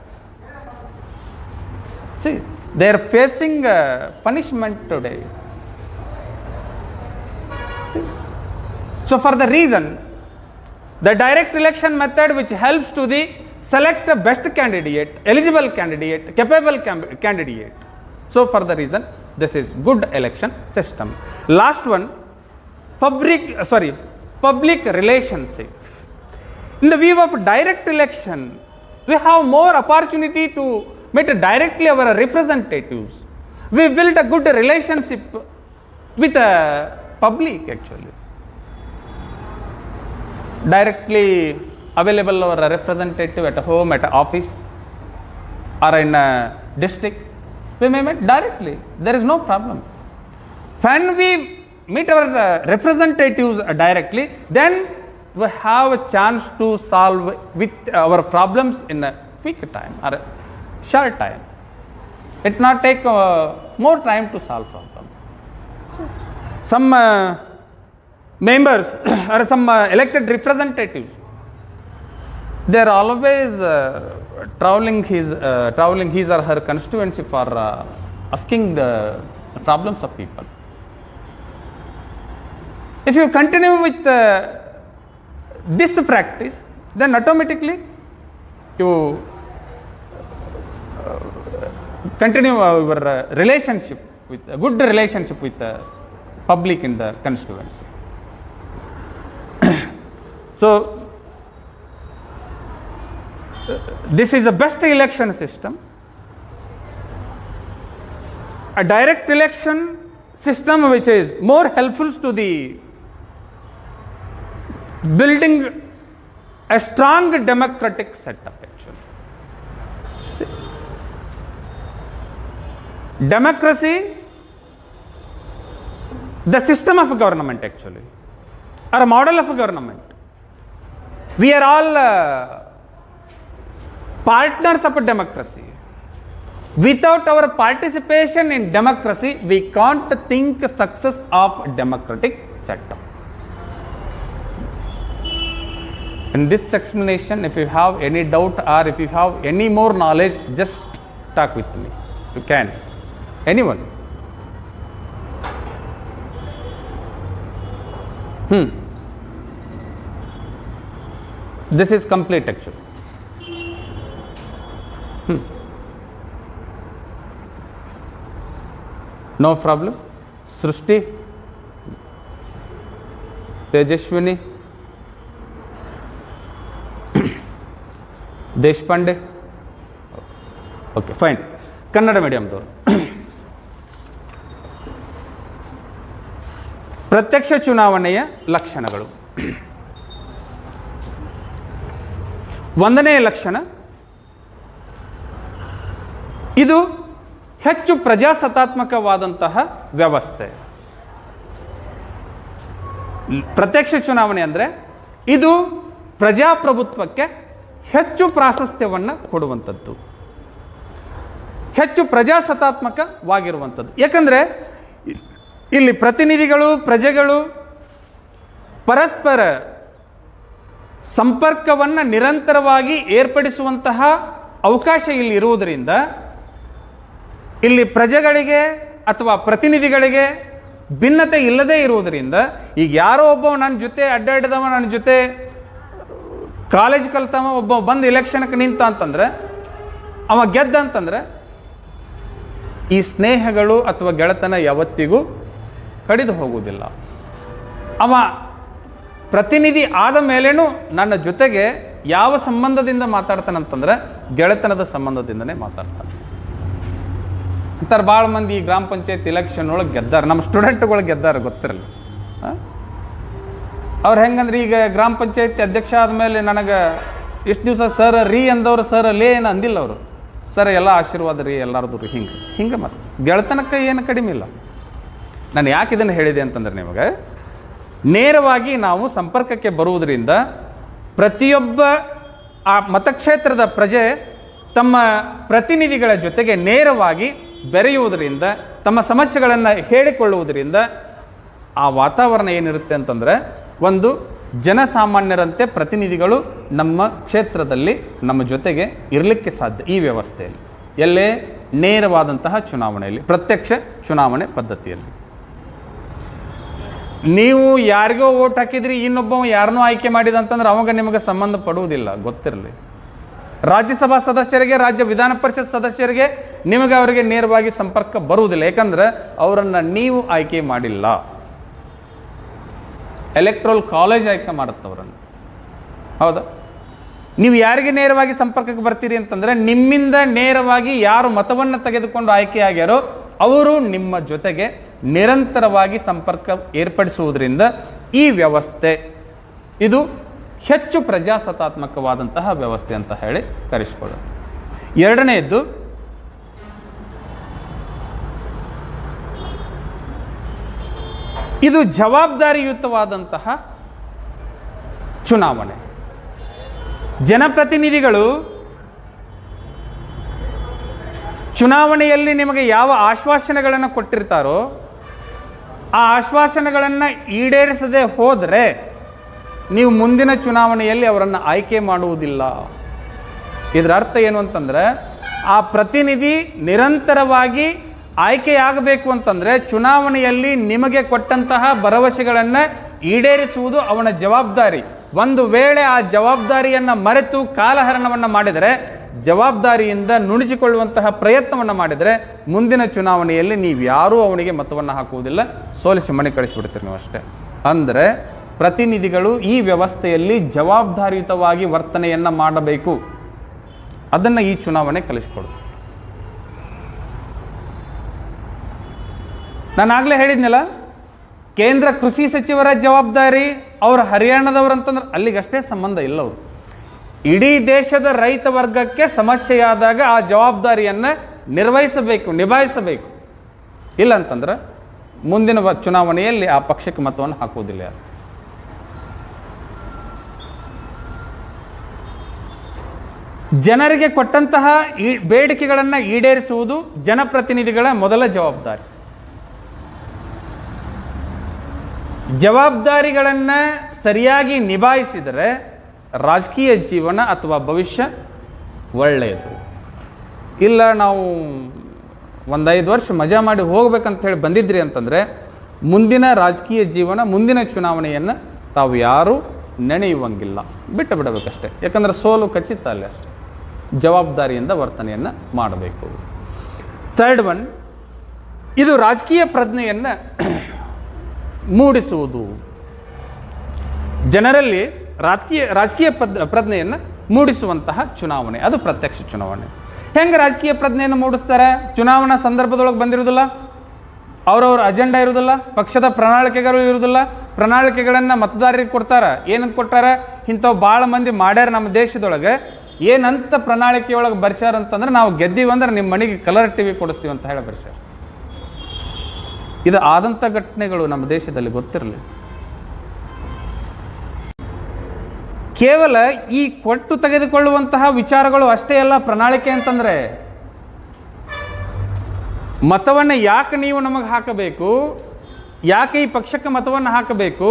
See, they are facing punishment today. See? So for the reason, the direct election method which helps to the select the best candidate, eligible candidate, capable candidate. So for the reason, this is good election system. Last one, public relationship. In the view of direct election, we have more opportunity to meet directly our representatives. We build a good relationship with the public actually. Directly available our representative at home, at office or in a district, we may meet directly. There is no problem. When we meet our representatives directly, then we have a chance to solve with our problems in a quick time or a short time. It not take more time to solve problem. Some members or some elected representatives, they are always traveling his or her constituency for asking the problems of people. If you continue with this practice, then automatically you continue your relationship with a good relationship with the public in the constituency. So this is the best election system. A direct election system which is more helpful to the building a strong democratic setup actually. See, democracy, the system of government actually, or a model of government. We are all partners of democracy. Without our participation in democracy, we can't think success of democratic setup. In this explanation, if you have any doubt or if you have any more knowledge, just talk with me. You can. Anyone? This is complete actually. No problem. Srishti, Tejashwini, Deshpande. Okay fine. Kannada ಮೀಡಿಯಂದವರು ಪ್ರತ್ಯಕ್ಷ ಚುನಾವಣೆಯ ಲಕ್ಷಣಗಳು. ಒಂದನೇ ಲಕ್ಷಣ, ಇದು ಹೆಚ್ಚು ಪ್ರಜಾಸತ್ತಾತ್ಮಕವಾದಂತಹ ವ್ಯವಸ್ಥೆ. ಪ್ರತ್ಯಕ್ಷ ಚುನಾವಣೆ ಅಂದರೆ ಇದು ಪ್ರಜಾಪ್ರಭುತ್ವಕ್ಕೆ ಹೆಚ್ಚು ಪ್ರಾಶಸ್ತ್ಯವನ್ನು ಕೊಡುವಂಥದ್ದು, ಹೆಚ್ಚು ಪ್ರಜಾಸತ್ತಾತ್ಮಕವಾಗಿರುವಂಥದ್ದು. ಯಾಕಂದರೆ ಇಲ್ಲಿ ಪ್ರತಿನಿಧಿಗಳು, ಪ್ರಜೆಗಳು ಪರಸ್ಪರ ಸಂಪರ್ಕವನ್ನು ನಿರಂತರವಾಗಿ ಏರ್ಪಡಿಸುವಂತಹ ಅವಕಾಶ ಇಲ್ಲಿ ಇರುವುದರಿಂದ ಇಲ್ಲಿ ಪ್ರಜೆಗಳಿಗೆ ಅಥವಾ ಪ್ರತಿನಿಧಿಗಳಿಗೆ ಭಿನ್ನತೆ ಇಲ್ಲದೇ ಇರುವುದರಿಂದ, ಈಗ ಯಾರೋ ಒಬ್ಬ ನನ್ನ ಜೊತೆ ಅಡ್ಡಾಡಿದವ, ನನ್ನ ಜೊತೆ ಕಾಲೇಜ್ ಕಲ್ತವ ಒಬ್ಬ ಬಂದು ಎಲೆಕ್ಷನ್ಗೆ ನಿಂತ ಅಂತಂದ್ರೆ, ಅವ ಗೆದ್ದ ಅಂತಂದ್ರೆ ಈ ಸ್ನೇಹಗಳು ಅಥವಾ ಗೆಳೆತನ ಯಾವತ್ತಿಗೂ ಕಡಿದು ಹೋಗುವುದಿಲ್ಲ. ಅವ ಪ್ರತಿನಿಧಿ ಆದ ಮೇಲೇನೂ ನನ್ನ ಜೊತೆಗೆ ಯಾವ ಸಂಬಂಧದಿಂದ ಮಾತಾಡ್ತಾನಂತಂದ್ರೆ ಗೆಳೆತನದ ಸಂಬಂಧದಿಂದನೇ ಮಾತಾಡ್ತಾನೆ ಅಂತಾರೆ. ಭಾಳ ಮಂದಿ ಈ ಗ್ರಾಮ ಪಂಚಾಯತ್ ಎಲೆಕ್ಷನ್ ಒಳಗೆ ಗೆದ್ದಾರ, ನಮ್ಮ ಸ್ಟೂಡೆಂಟ್ಗಳು ಗೆದ್ದಾರ, ಗೊತ್ತಿರಲ್ಲ. ಅವ್ರು ಹೆಂಗಂದ್ರೆ ಈಗ ಗ್ರಾಮ ಪಂಚಾಯತಿ ಅಧ್ಯಕ್ಷ ಆದಮೇಲೆ ನನಗೆ ಇಷ್ಟು ದಿವಸ ಸರ್ ರೀ ಅಂದವ್ರು ಸರ್ ಅಲ್ಲೇ ಏನು ಅಂದಿಲ್ಲ ಅವರು, ಸರ್ ಎಲ್ಲ ಆಶೀರ್ವಾದ ರೀ ಎಲ್ಲರದು ರೀ, ಹಿಂಗೆ ಮತ್ತೆ ಗೆಳೆತನಕ್ಕೆ ಏನು ಕಡಿಮೆ ಇಲ್ಲ. ನಾನು ಯಾಕೆ ಇದನ್ನು ಹೇಳಿದೆ ಅಂತಂದ್ರೆ, ನಿಮಗೆ ನೇರವಾಗಿ ನಾವು ಸಂಪರ್ಕಕ್ಕೆ ಬರುವುದರಿಂದ ಪ್ರತಿಯೊಬ್ಬ ಆ ಮತಕ್ಷೇತ್ರದ ಪ್ರಜೆ ತಮ್ಮ ಪ್ರತಿನಿಧಿಗಳ ಜೊತೆಗೆ ನೇರವಾಗಿ ಬೆರೆಯುವುದರಿಂದ, ತಮ್ಮ ಸಮಸ್ಯೆಗಳನ್ನು ಹೇಳಿಕೊಳ್ಳುವುದರಿಂದ ಆ ವಾತಾವರಣ ಏನಿರುತ್ತೆ ಅಂತಂದರೆ, ಒಂದು ಜನಸಾಮಾನ್ಯರಂತೆ ಪ್ರತಿನಿಧಿಗಳು ನಮ್ಮ ಕ್ಷೇತ್ರದಲ್ಲಿ ನಮ್ಮ ಜೊತೆಗೆ ಇರಲಿಕ್ಕೆ ಸಾಧ್ಯ ಈ ವ್ಯವಸ್ಥೆಯಲ್ಲಿ. ಎಲ್ಲೇ ನೇರವಾದಂತಹ ಚುನಾವಣೆಯಲ್ಲಿ, ಪ್ರತ್ಯಕ್ಷ ಚುನಾವಣೆ ಪದ್ಧತಿಯಲ್ಲಿ. ನೀವು ಯಾರಿಗೋ ಓಟ್ ಹಾಕಿದ್ರಿ, ಇನ್ನೊಬ್ಬ ಯಾರನ್ನೋ ಆಯ್ಕೆ ಮಾಡಿದ ಅಂತಂದ್ರೆ ಅವಾಗ ನಿಮಗೆ ಸಂಬಂಧ ಪಡುವುದಿಲ್ಲ, ಗೊತ್ತಿರಲಿ. ರಾಜ್ಯಸಭಾ ಸದಸ್ಯರಿಗೆ, ರಾಜ್ಯ ವಿಧಾನ ಪರಿಷತ್ ಸದಸ್ಯರಿಗೆ ನಿಮಗೆ ಅವರಿಗೆ ನೇರವಾಗಿ ಸಂಪರ್ಕ ಬರುವುದಿಲ್ಲ. ಯಾಕಂದ್ರೆ ಅವರನ್ನು ನೀವು ಆಯ್ಕೆ ಮಾಡಿಲ್ಲ. ಎಲೆಕ್ಟ್ರಲ್ ಕಾಲೇಜ್ ಆಯ್ಕೆ ಮಾಡುತ್ತೆ ಅವರನ್ನು, ಹೌದಾ? ನೀವು ಯಾರಿಗೆ ನೇರವಾಗಿ ಸಂಪರ್ಕಕ್ಕೆ ಬರ್ತೀರಿ ಅಂತಂದ್ರೆ, ನಿಮ್ಮಿಂದ ನೇರವಾಗಿ ಯಾರು ಮತವನ್ನು ತೆಗೆದುಕೊಂಡು ಆಯ್ಕೆ ಆಗ್ಯಾರೋ ಅವರು ನಿಮ್ಮ ಜೊತೆಗೆ ನಿರಂತರವಾಗಿ ಸಂಪರ್ಕ ಏರ್ಪಡಿಸುವುದರಿಂದ ಈ ವ್ಯವಸ್ಥೆ ಇದು ಹೆಚ್ಚು ಪ್ರಜಾಸತ್ತಾತ್ಮಕವಾದಂತಹ ವ್ಯವಸ್ಥೆ ಅಂತ ಹೇಳಿ ಕರೆಸಿಕೊಳ್ಳುತ್ತೆ. ಎರಡನೆಯದ್ದು, ಇದು ಜವಾಬ್ದಾರಿಯುತವಾದಂತಹ ಚುನಾವಣೆ. ಜನಪ್ರತಿನಿಧಿಗಳು ಚುನಾವಣೆಯಲ್ಲಿ ನಿಮಗೆ ಯಾವ ಆಶ್ವಾಸನೆಗಳನ್ನು ಕೊಟ್ಟಿರ್ತಾರೋ ಆ ಆಶ್ವಾಸನೆಗಳನ್ನು ಈಡೇರಿಸದೆ ಹೋದರೆ ನೀವು ಮುಂದಿನ ಚುನಾವಣೆಯಲ್ಲಿ ಅವರನ್ನು ಆಯ್ಕೆ ಮಾಡುವುದಿಲ್ಲ. ಇದರ ಅರ್ಥ ಏನು ಅಂತಂದರೆ, ಆ ಪ್ರತಿನಿಧಿ ನಿರಂತರವಾಗಿ ಆಯ್ಕೆಯಾಗಬೇಕು ಅಂತಂದರೆ ಚುನಾವಣೆಯಲ್ಲಿ ನಿಮಗೆ ಕೊಟ್ಟಂತಹ ಭರವಸೆಗಳನ್ನು ಈಡೇರಿಸುವುದು ಅವನ ಜವಾಬ್ದಾರಿ. ಒಂದು ವೇಳೆ ಆ ಜವಾಬ್ದಾರಿಯನ್ನು ಮರೆತು ಕಾಲಹರಣವನ್ನು ಮಾಡಿದರೆ, ಜವಾಬ್ದಾರಿಯಿಂದ ನುಣುಚಿಕೊಳ್ಳುವಂತಹ ಪ್ರಯತ್ನವನ್ನು ಮಾಡಿದರೆ ಮುಂದಿನ ಚುನಾವಣೆಯಲ್ಲಿ ನೀವು ಯಾರೂ ಅವನಿಗೆ ಮತವನ್ನು ಹಾಕುವುದಿಲ್ಲ, ಸೋಲಿಸಿ ಮನೆ ಕಳಿಸಿಬಿಡ್ತೀರಿ ನೀವು ಅಷ್ಟೇ. ಅಂದರೆ ಪ್ರತಿನಿಧಿಗಳು ಈ ವ್ಯವಸ್ಥೆಯಲ್ಲಿ ಜವಾಬ್ದಾರಿಯುತವಾಗಿ ವರ್ತನೆಯನ್ನು ಮಾಡಬೇಕು. ಅದನ್ನು ಈ ಚುನಾವಣೆ ಕಲಿಸಿಕೊಡುತ್ತೆ. ನಾನಾಗಲೇ ಹೇಳಿದ್ನಲ್ಲ, ಕೇಂದ್ರ ಕೃಷಿ ಸಚಿವರ ಜವಾಬ್ದಾರಿ ಅವರು ಹರಿಯಾಣದವರಂತಂದ್ರೆ ಅಲ್ಲಿಗಷ್ಟೇ ಸಂಬಂಧ ಇಲ್ಲ. ಅವರು ಇಡೀ ದೇಶದ ರೈತ ವರ್ಗಕ್ಕೆ ಸಮಸ್ಯೆಯಾದಾಗ ಆ ಜವಾಬ್ದಾರಿಯನ್ನು ನಿರ್ವಹಿಸಬೇಕು, ನಿಭಾಯಿಸಬೇಕು. ಇಲ್ಲ ಅಂತಂದ್ರೆ ಮುಂದಿನ ಚುನಾವಣೆಯಲ್ಲಿ ಆ ಪಕ್ಷಕ್ಕೆ ಮತವನ್ನು ಹಾಕುವುದಿಲ್ಲ. ಜನರಿಗೆ ಕೊಟ್ಟಂತಹ ಬೇಡಿಕೆಗಳನ್ನು ಈಡೇರಿಸುವುದು ಜನಪ್ರತಿನಿಧಿಗಳ ಮೊದಲ ಜವಾಬ್ದಾರಿ. ಜವಾಬ್ದಾರಿಗಳನ್ನು ಸರಿಯಾಗಿ ನಿಭಾಯಿಸಿದರೆ ರಾಜಕೀಯ ಜೀವನ ಅಥವಾ ಭವಿಷ್ಯ ಒಳ್ಳೆಯದು. ಇಲ್ಲ ನಾವು 1-5 ವರ್ಷ ಮಜಾ ಮಾಡಿ ಹೋಗ್ಬೇಕಂತ ಹೇಳಿ ಬಂದಿದ್ರಿ ಅಂತಂದರೆ ಮುಂದಿನ ರಾಜಕೀಯ ಜೀವನ, ಮುಂದಿನ ಚುನಾವಣೆಯನ್ನು ತಾವು ಯಾರೂ ನೆನೆಯುವಂಗಿಲ್ಲ, ಬಿಟ್ಟು ಬಿಡಬೇಕಷ್ಟೆ. ಯಾಕಂದರೆ ಸೋಲು ಖಚಿತ ಅಲ್ಲೇ ಅಷ್ಟೆ. ಜವಾಬ್ದಾರಿಯಿಂದ ವರ್ತನೆಯನ್ನು ಮಾಡಬೇಕು. ಥರ್ಡ್ ಒನ್, ಇದು ರಾಜಕೀಯ ಪ್ರಜ್ಞೆಯನ್ನು ಮೂಡಿಸುವುದು. ಜನರಲ್ಲಿ ರಾಜಕೀಯ ಪ್ರಜ್ಞೆಯನ್ನು ಮೂಡಿಸುವಂತಹ ಚುನಾವಣೆ, ಅದು ಪ್ರತ್ಯಕ್ಷ ಚುನಾವಣೆ. ಹೆಂಗೆ ರಾಜಕೀಯ ಪ್ರಜ್ಞೆಯನ್ನು ಮೂಡಿಸ್ತಾರೆ? ಚುನಾವಣಾ ಸಂದರ್ಭದೊಳಗೆ ಬಂದಿರೋದಿಲ್ಲ, ಅವ್ರವ್ರ ಅಜೆಂಡಾ ಇರೋದಿಲ್ಲ, ಪಕ್ಷದ ಪ್ರಣಾಳಿಕೆಗಳು ಇರೋದಿಲ್ಲ, ಪ್ರಣಾಳಿಕೆಗಳನ್ನು ಮತದಾರರಿಗೆ ಕೊಡ್ತಾರೆ. ಏನಂತ ಕೊಟ್ಟಾರ? ಇಂಥವು ಭಾಳ ಮಂದಿ ಮಾಡ್ಯಾರ ನಮ್ಮ ದೇಶದೊಳಗೆ, ಏನಂತ ಪ್ರಣಾಳಿಕೆಯೊಳಗೆ ಬರ್ಸ್ಯಾರ ಅಂತಂದ್ರೆ, ನಾವು ಗೆದ್ದೀವಂದ್ರೆ ನಿಮ್ಮ ಮನೆಗೆ ಕಲರ್ ಟಿವಿ ಕೊಡಿಸ್ತೀವಿ ಅಂತ ಹೇಳಿ ಬರ್ಸ್ಯಾರ. ಇದು ಆದಂಥ ಘಟನೆಗಳು ನಮ್ಮ ದೇಶದಲ್ಲಿ ಗೊತ್ತಿರಲಿ. ಕೇವಲ ಈ ಕೊಟ್ಟು ತೆಗೆದುಕೊಳ್ಳುವಂತಹ ವಿಚಾರಗಳು ಅಷ್ಟೇ ಅಲ್ಲ ಪ್ರಣಾಳಿಕೆ ಅಂತಂದ್ರೆ. ಮತವನ್ನು ಯಾಕೆ ನೀವು ನಮಗೆ ಹಾಕಬೇಕು, ಯಾಕೆ ಈ ಪಕ್ಷಕ್ಕೆ ಮತವನ್ನು ಹಾಕಬೇಕು,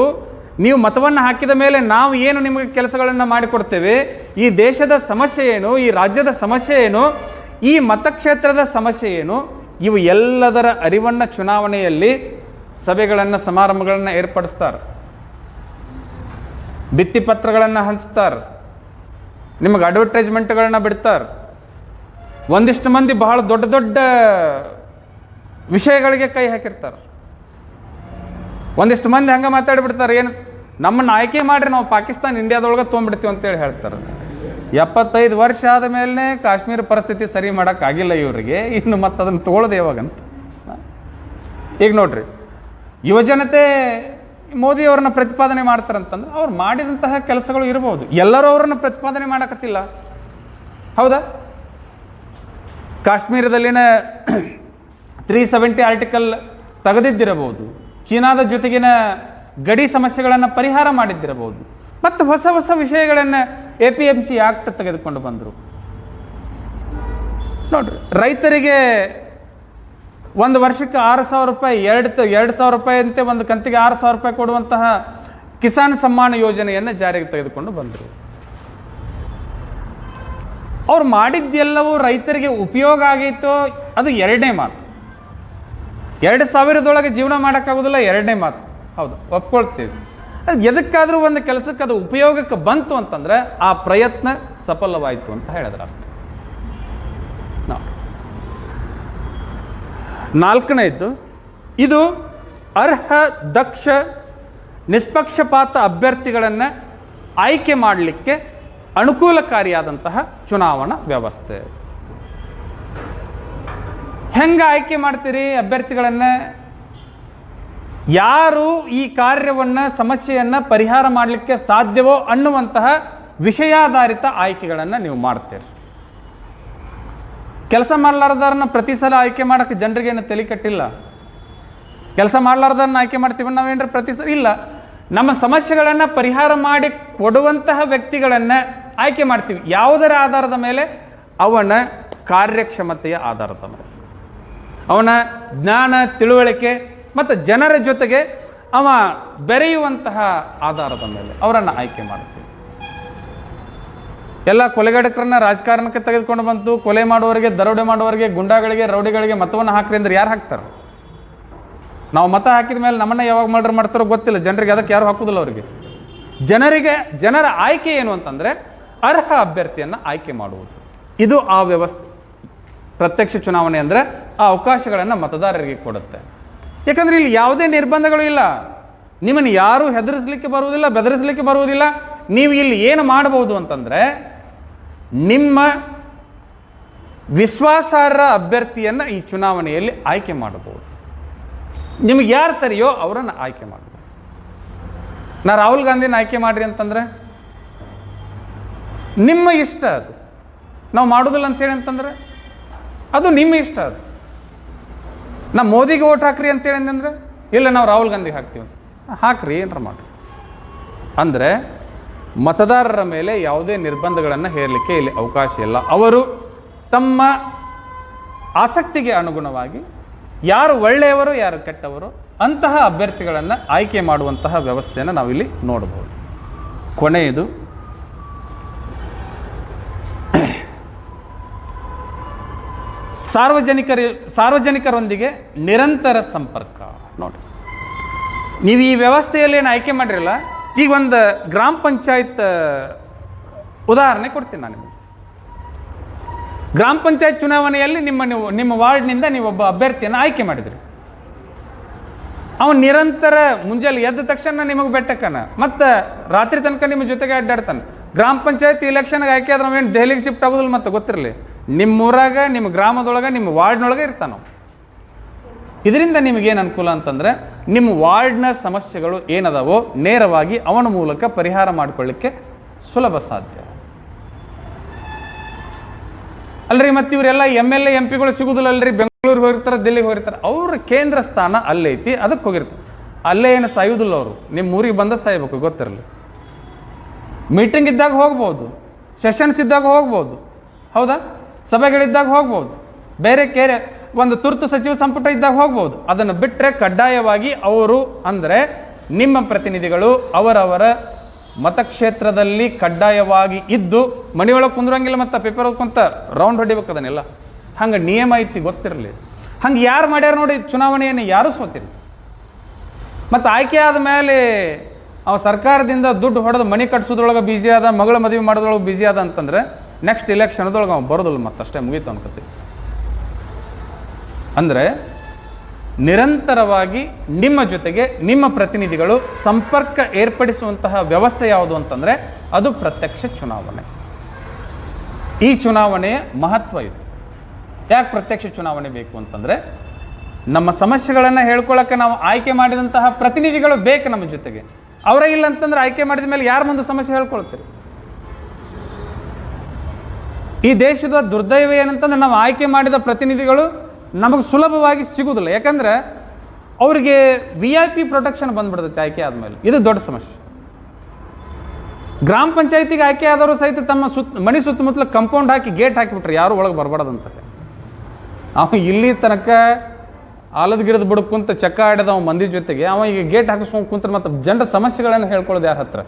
ನೀವು ಮತವನ್ನು ಹಾಕಿದ ಮೇಲೆ ನಾವು ಏನು ನಿಮಗೆ ಕೆಲಸಗಳನ್ನು ಮಾಡಿಕೊಡ್ತೇವೆ, ಈ ದೇಶದ ಸಮಸ್ಯೆ ಏನು, ಈ ರಾಜ್ಯದ ಸಮಸ್ಯೆ ಏನು, ಈ ಮತಕ್ಷೇತ್ರದ ಸಮಸ್ಯೆ ಏನು, ಇವು ಎಲ್ಲದರ ಅರಿವನ್ನು ಚುನಾವಣೆಯಲ್ಲಿ ಸಭೆಗಳನ್ನು ಸಮಾರಂಭಗಳನ್ನು ಏರ್ಪಡಿಸ್ತಾರೆ, ಭಿತ್ತಿಪತ್ರಗಳನ್ನು ಹಂಚ್ತಾರೆ, ನಿಮಗೆ ಅಡ್ವರ್ಟೈಸ್ಮೆಂಟ್ಗಳನ್ನ ಬಿಡ್ತಾರೆ. ಒಂದಿಷ್ಟು ಮಂದಿ ಬಹಳ ದೊಡ್ಡ ದೊಡ್ಡ ವಿಷಯಗಳಿಗೆ ಕೈ ಹಾಕಿರ್ತಾರೆ. ಒಂದಿಷ್ಟು ಮಂದಿ ಹಂಗೆ ಮಾತಾಡಿಬಿಡ್ತಾರೆ, ಏನು ನಮ್ಮನ್ನು ಆಯ್ಕೆ ಮಾಡ್ರಿ ನಾವು ಪಾಕಿಸ್ತಾನ ಇಂಡಿಯಾದೊಳಗೆ ತೊಗೊಂಡ್ಬಿಡ್ತೀವಿ ಅಂತೇಳಿ ಹೇಳ್ತಾರೆ. 75 ವರ್ಷ ಆದ ಮೇಲೆ ಕಾಶ್ಮೀರ ಪರಿಸ್ಥಿತಿ ಸರಿ ಮಾಡೋಕ್ಕಾಗಿಲ್ಲ ಇವರಿಗೆ, ಇನ್ನು ಮತ್ತೆ ಅದನ್ನು ತೊಗೊಳ್ಳೋದು ಯಾವಾಗಂತ. ಈಗ ನೋಡ್ರಿ, ಯುವಜನತೆ ಮೋದಿಯವ್ರನ್ನ ಪ್ರತಿಪಾದನೆ ಮಾಡ್ತಾರಂತಂದ್ರೆ ಅವ್ರು ಮಾಡಿದಂತಹ ಕೆಲಸಗಳು ಇರಬಹುದು, ಎಲ್ಲರೂ ಅವರನ್ನು ಪ್ರತಿಪಾದನೆ ಮಾಡಕತ್ತಿಲ್ಲ, ಹೌದಾ? ಕಾಶ್ಮೀರದಲ್ಲಿನ 370 ಆರ್ಟಿಕಲ್ ತೆಗೆದಿದ್ದಿರಬಹುದು, ಚೀನಾದ ಜೊತೆಗಿನ ಗಡಿ ಸಮಸ್ಯೆಗಳನ್ನು ಪರಿಹಾರ ಮಾಡಿದ್ದಿರಬಹುದು, ಮತ್ತು ಹೊಸ ಹೊಸ ವಿಷಯಗಳನ್ನು APMC ಆಕ್ಟ್ ತೆಗೆದುಕೊಂಡು ಬಂದರು. ನೋಡ್ರಿ, ರೈತರಿಗೆ ಒಂದು ವರ್ಷಕ್ಕೆ 6,000 ರೂಪಾಯಿ, 2,000 ರೂಪಾಯಿ ಅಂತೆ ಒಂದು ಕಂತಿಗೆ 6,000 ರೂಪಾಯಿ ಕೊಡುವಂತಹ ಕಿಸಾನ್ ಸಮ್ಮಾನ ಯೋಜನೆಯನ್ನು ಜಾರಿಗೆ ತೆಗೆದುಕೊಂಡು ಬಂದರು. ಅವ್ರು ಮಾಡಿದ್ದೆಲ್ಲವೂ ರೈತರಿಗೆ ಉಪಯೋಗ ಆಗೈತೋ ಅದು ಎರಡನೇ ಮಾತು. 2,000ದೊಳಗೆ ಜೀವನ ಮಾಡೋಕ್ಕಾಗೋದಿಲ್ಲ, ಎರಡನೇ ಮಾತು, ಹೌದು, ಒಪ್ಕೊಳ್ತೀವಿ. ಅದು ಎದಕ್ಕಾದರೂ ಒಂದು ಕೆಲಸಕ್ಕೆ ಅದು ಉಪಯೋಗಕ್ಕೆ ಬಂತು ಅಂತಂದ್ರೆ ಆ ಪ್ರಯತ್ನ ಸಫಲವಾಯಿತು ಅಂತ ಹೇಳಿದ್ರ ಅರ್ಥ. ನಾಲ್ಕನೇದ್ದು, ಇದು ಅರ್ಹ, ದಕ್ಷ, ನಿಷ್ಪಕ್ಷಪಾತ ಅಭ್ಯರ್ಥಿಗಳನ್ನು ಆಯ್ಕೆ ಮಾಡಲಿಕ್ಕೆ ಅನುಕೂಲಕಾರಿಯಾದಂತಹ ಚುನಾವಣಾ ವ್ಯವಸ್ಥೆ. ಹೆಂಗೆ ಆಯ್ಕೆ ಮಾಡ್ತೀರಿ ಅಭ್ಯರ್ಥಿಗಳನ್ನು? ಯಾರು ಈ ಕಾರ್ಯವನ್ನು, ಸಮಸ್ಯೆಯನ್ನು ಪರಿಹಾರ ಮಾಡಲಿಕ್ಕೆ ಸಾಧ್ಯವೋ ಅನ್ನುವಂತಹ ವಿಷಯಾಧಾರಿತ ಆಯ್ಕೆಗಳನ್ನು ನೀವು ಮಾಡ್ತೀರಿ. ಕೆಲಸ ಮಾಡಲಾರ್ದವ್ರನ್ನ ಪ್ರತಿ ಸಲ ಆಯ್ಕೆ ಮಾಡೋಕ್ಕೆ ಜನರಿಗೇನು ತಲೆ ಕಟ್ಟಿಲ್ಲ. ಕೆಲಸ ಮಾಡಲಾರ್ದವ್ರನ್ನ ಆಯ್ಕೆ ಮಾಡ್ತೀವಿ ನಾವೇನ್ರ ಪ್ರತಿ ಸಲ ಇಲ್ಲ. ನಮ್ಮ ಸಮಸ್ಯೆಗಳನ್ನು ಪರಿಹಾರ ಮಾಡಿ ಕೊಡುವಂತಹ ವ್ಯಕ್ತಿಗಳನ್ನು ಆಯ್ಕೆ ಮಾಡ್ತೀವಿ. ಯಾವುದರ ಆಧಾರದ ಮೇಲೆ? ಅವನ ಕಾರ್ಯಕ್ಷಮತೆಯ ಆಧಾರದ ಮೇಲೆ, ಅವನ ಜ್ಞಾನ, ತಿಳುವಳಿಕೆ ಮತ್ತು ಜನರ ಜೊತೆಗೆ ಅವ ಬೆರೆಯುವಂತಹ ಆಧಾರದ ಮೇಲೆ ಅವರನ್ನು ಆಯ್ಕೆ ಮಾಡ್ತೀವಿ. ಎಲ್ಲ ಕೊಲೆಗಡಕರನ್ನ ರಾಜಕಾರಣಕ್ಕೆ ತೆಗೆದುಕೊಂಡು ಬಂತು, ಕೊಲೆ ಮಾಡುವವರಿಗೆ, ದರೋಡೆ ಮಾಡುವವರಿಗೆ, ಗುಂಡಾಗಳಿಗೆ, ರೌಡಿಗಳಿಗೆ ಮತವನ್ನು ಹಾಕ್ರಿ ಅಂದ್ರೆ ಯಾರು ಹಾಕ್ತಾರೆ? ನಾವು ಮತ ಹಾಕಿದ ಮೇಲೆ ನಮ್ಮನ್ನ ಯಾವಾಗ ಮರ್ಡರ್ ಮಾಡ್ತಾರೋ ಗೊತ್ತಿಲ್ಲ ಜನರಿಗೆ, ಅದಕ್ಕೆ ಯಾರು ಹಾಕುದಿಲ್ಲ ಅವರಿಗೆ. ಜನರ ಆಯ್ಕೆ ಏನು ಅಂತಂದ್ರೆ ಅರ್ಹ ಅಭ್ಯರ್ಥಿಯನ್ನು ಆಯ್ಕೆ ಮಾಡುವುದು. ಇದು ಆ ವ್ಯವಸ್ಥೆ. ಪ್ರತ್ಯಕ್ಷ ಚುನಾವಣೆ ಅಂದರೆ ಆ ಅವಕಾಶಗಳನ್ನು ಮತದಾರರಿಗೆ ಕೊಡುತ್ತೆ. ಯಾಕಂದ್ರೆ ಇಲ್ಲಿ ಯಾವುದೇ ನಿರ್ಬಂಧಗಳು ಇಲ್ಲ. ನಿಮ್ಮನ್ನು ಯಾರು ಹೆದರಿಸಲಿಕ್ಕೆ ಬರುವುದಿಲ್ಲ, ಬೆದರಿಸಲಿಕ್ಕೆ ಬರುವುದಿಲ್ಲ. ನೀವು ಇಲ್ಲಿ ಏನು ಮಾಡಬಹುದು ಅಂತಂದ್ರೆ ನಿಮ್ಮ ವಿಶ್ವಾಸಾರ್ಹ ಅಭ್ಯರ್ಥಿಯನ್ನು ಈ ಚುನಾವಣೆಯಲ್ಲಿ ಆಯ್ಕೆ ಮಾಡಬಹುದು. ನಿಮಗೆ ಯಾರು ಸರಿಯೋ ಅವರನ್ನು ಆಯ್ಕೆ ಮಾಡಬಹುದು. ನಾ ರಾಹುಲ್ ಗಾಂಧಿನ ಆಯ್ಕೆ ಮಾಡ್ರಿ ಅಂತಂದ್ರೆ ನಿಮ್ಮ ಇಷ್ಟ, ಅದು ನಾವು ಮಾಡೋದಿಲ್ಲ ಅಂತೇಳಿ ಅಂತಂದ್ರೆ ಅದು ನಿಮ್ಮ ಇಷ್ಟ. ಅದು ನಾ ಮೋದಿಗೆ ಓಟ್ ಹಾಕ್ರಿ ಅಂತೇಳಿ ಅಂತಂದ್ರೆ ಇಲ್ಲ ನಾವು ರಾಹುಲ್ ಗಾಂಧಿಗೆ ಹಾಕ್ತೀವಿ, ಹಾಕ್ರಿ ಏನರ ಮಾಡ್ರಿ ಅಂದರೆ ಮತದಾರರ ಮೇಲೆ ಯಾವುದೇ ನಿರ್ಬಂಧಗಳನ್ನು ಹೇರಲಿಕ್ಕೆ ಇಲ್ಲಿ ಅವಕಾಶ ಇಲ್ಲ. ಅವರು ತಮ್ಮ ಆಸಕ್ತಿಗೆ ಅನುಗುಣವಾಗಿ ಯಾರು ಒಳ್ಳೆಯವರು, ಯಾರು ಕೆಟ್ಟವರು ಅಂತಹ ಅಭ್ಯರ್ಥಿಗಳನ್ನು ಆಯ್ಕೆ ಮಾಡುವಂತಹ ವ್ಯವಸ್ಥೆಯನ್ನು ನಾವಿಲ್ಲಿ ನೋಡಬಹುದು. ಕೊನೆಯದು ಸಾರ್ವಜನಿಕರೊಂದಿಗೆ ನಿರಂತರ ಸಂಪರ್ಕ. ನೋಡಿ, ನೀವು ಈ ವ್ಯವಸ್ಥೆಯಲ್ಲಿ ಏನು ಆಯ್ಕೆ ಮಾಡಿರಲ್ಲ, ಈಗ ಒಂದು ಗ್ರಾಮ ಪಂಚಾಯತ್ ಉದಾಹರಣೆ ಕೊಡ್ತೀನಿ ನಾನು ನಿಮಗೆ. ಗ್ರಾಮ ಪಂಚಾಯತ್ ಚುನಾವಣೆಯಲ್ಲಿ ನಿಮ್ಮ ವಾರ್ಡ್ನಿಂದ ನೀವು ಒಬ್ಬ ಅಭ್ಯರ್ಥಿಯನ್ನು ಆಯ್ಕೆ ಮಾಡಿದ್ರಿ. ಅವನು ನಿರಂತರ ಮುಂಜಾನೆ ಎದ್ದ ತಕ್ಷಣ ನಿಮಗೆ ಬೆಟ್ಟಕ್ಕನ ಮತ್ತು ರಾತ್ರಿ ತನಕ ನಿಮ್ಮ ಜೊತೆಗೆ ಅಡ್ಡಾಡ್ತಾನೆ. ಗ್ರಾಮ ಪಂಚಾಯತಿ ಇಲೆಕ್ಷನ್ಗೆ ಆಯ್ಕೆ ಆದ್ರೆ ನಾವೇನು ದೆಹಲಿಗೆ ಶಿಫ್ಟ್ ಆಗೋದಿಲ್ಲ, ಮತ್ತೆ ಗೊತ್ತಿರಲಿ, ನಿಮ್ಮೂರಾಗ ನಿಮ್ಮ ಗ್ರಾಮದೊಳಗೆ ನಿಮ್ಮ ವಾರ್ಡ್ನೊಳಗೆ ಇರ್ತಾನೆ. ಇದರಿಂದ ನಿಮಗೇನು ಅನುಕೂಲ ಅಂತಂದರೆ ನಿಮ್ಮ ವಾರ್ಡ್ನ ಸಮಸ್ಯೆಗಳು ಏನದಾವೋ ನೇರವಾಗಿ ಅವನ ಮೂಲಕ ಪರಿಹಾರ ಮಾಡಿಕೊಳ್ಳಿಕ್ಕೆ ಸುಲಭ ಸಾಧ್ಯ. ಅಲ್ರಿ ಮತ್ತೆ ಇವರೆಲ್ಲ MLA MP ಗಳು ಸಿಗುದಿಲ್ಲ ಅಲ್ರಿ, ಬೆಂಗಳೂರಿಗೆ ಹೋಗಿರ್ತಾರೆ, ದಿಲ್ಲಿಗೆ ಹೋಗಿರ್ತಾರೆ. ಅವ್ರ ಕೇಂದ್ರ ಸ್ಥಾನ ಅಲ್ಲೈತಿ, ಅದಕ್ಕೆ ಹೋಗಿರ್ತಾರೆ. ಅಲ್ಲೇ ಏನು ಸಾಯುವುದಿಲ್ಲ ಅವರು, ನಿಮ್ಮ ಊರಿಗೆ ಬಂದ ಸಾಯ್ಬೇಕು, ಗೊತ್ತಿರಲಿ. ಮೀಟಿಂಗ್ ಇದ್ದಾಗ ಹೋಗ್ಬೋದು, ಸೆಷನ್ಸ್ ಇದ್ದಾಗ ಹೋಗ್ಬೋದು, ಹೌದಾ, ಸಭೆಗಳಿದ್ದಾಗ ಹೋಗ್ಬೋದು, ಬೇರೆ ಒಂದು ತುರ್ತು ಸಚಿವ ಸಂಪುಟ ಇದ್ದಾಗ ಹೋಗ್ಬೋದು. ಅದನ್ನು ಬಿಟ್ಟರೆ ಕಡ್ಡಾಯವಾಗಿ ಅವರು ಅಂದರೆ ನಿಮ್ಮ ಪ್ರತಿನಿಧಿಗಳು ಅವರವರ ಮತಕ್ಷೇತ್ರದಲ್ಲಿ ಕಡ್ಡಾಯವಾಗಿ ಇದ್ದು ಮನೆಯೊಳಗೆ ಕುಂದ್ರಂಗಿಲ್ಲ, ಮತ್ತು ಪೇಪರ್ ಓದ್ಕೊಂತ ರೌಂಡ್ ಹೊಡಿಬೇಕು ಅದನ್ನೆಲ್ಲ. ಹಂಗೆ ನಿಯಮ ಐತಿ, ಗೊತ್ತಿರಲಿ. ಹಂಗೆ ಯಾರು ಮಾಡ್ಯಾರ ನೋಡಿ ಚುನಾವಣೆಯನ್ನು, ಯಾರೂ ಸೋತಿಲ್ಲ. ಮತ್ತು ಆಯ್ಕೆ ಆದ ಮೇಲೆ ಅವ ಸರ್ಕಾರದಿಂದ ದುಡ್ಡು ಹೊಡೆದು ಮನೆ ಕಟ್ಸೋದ್ರೊಳಗೆ ಬಿಜಿ ಆದ, ಮಗಳ ಮದುವೆ ಮಾಡೋದ್ರೊಳಗೆ ಬಿಜಿ ಆದ ಅಂತಂದರೆ ನೆಕ್ಸ್ಟ್ ಇಲೆಕ್ಷನ್ದೊಳಗೆ ಅವ್ನು ಬರೋದಿಲ್ಲ, ಮತ್ತಷ್ಟೇ ಮುಗೀತು ಅನ್ಕೋತೀವಿ. ಅಂದರೆ ನಿರಂತರವಾಗಿ ನಿಮ್ಮ ಜೊತೆಗೆ ನಿಮ್ಮ ಪ್ರತಿನಿಧಿಗಳು ಸಂಪರ್ಕ ಏರ್ಪಡಿಸುವಂತಹ ವ್ಯವಸ್ಥೆ ಯಾವುದು ಅಂತಂದರೆ ಅದು ಪ್ರತ್ಯಕ್ಷ ಚುನಾವಣೆ. ಈ ಚುನಾವಣೆಯ ಮಹತ್ವ ಇದೆ. ಯಾಕೆ ಪ್ರತ್ಯಕ್ಷ ಚುನಾವಣೆ ಬೇಕು ಅಂತಂದರೆ ನಮ್ಮ ಸಮಸ್ಯೆಗಳನ್ನು ಹೇಳ್ಕೊಳ್ಳೋಕೆ ನಾವು ಆಯ್ಕೆ ಮಾಡಿದಂತಹ ಪ್ರತಿನಿಧಿಗಳು ಬೇಕು ನಮ್ಮ ಜೊತೆಗೆ. ಅವರೇ ಇಲ್ಲ ಅಂತಂದ್ರೆ ಆಯ್ಕೆ ಮಾಡಿದ ಮೇಲೆ ಯಾರ ಮುಂದೆ ಸಮಸ್ಯೆ ಹೇಳ್ಕೊಳ್ತೀರಿ? ಈ ದೇಶದ ದುರ್ದೈವ ಏನಂತಂದ್ರೆ ನಾವು ಆಯ್ಕೆ ಮಾಡಿದ ಪ್ರತಿನಿಧಿಗಳು ನಮಗೆ ಸುಲಭವಾಗಿ ಸಿಗುವುದಿಲ್ಲ. ಯಾಕಂದ್ರೆ ಅವರಿಗೆ VIP ಪ್ರೊಟೆಕ್ಷನ್ ಬಂದ್ಬಿಡ್ತೈತೆ ಆಯ್ಕೆ ಆದಮೇಲೆ. ಇದು ದೊಡ್ಡ ಸಮಸ್ಯೆ. ಗ್ರಾಮ ಪಂಚಾಯತಿಗೆ ಆಯ್ಕೆ ಆದವರು ಸಹಿತ ತಮ್ಮ ಮನೆ ಸುತ್ತಮುತ್ತಲ ಕಂಪೌಂಡ್ ಹಾಕಿ ಗೇಟ್ ಹಾಕಿಬಿಟ್ರೆ ಯಾರು ಒಳಗೆ ಬರಬಾರ್ದಂತಾರೆ. ಅವ ಇಲ್ಲಿ ತನಕ ಆಲದ ಗಿಡದ ಬುಡಕ್ಕೆ ಕುಂತ ಚಕ್ಕ ಆಡಿದ ಅವ ಮಂದಿ ಜೊತೆಗೆ ಅವ ಈಗ ಗೇಟ್ ಹಾಕಿಸ್ಕೊಂಡು ಕುಂತ್ರೆ ಮತ್ತೆ ಜನರ ಸಮಸ್ಯೆಗಳನ್ನು ಹೇಳ್ಕೊಳ್ಳೋದು ಯಾರ ಹತ್ರ?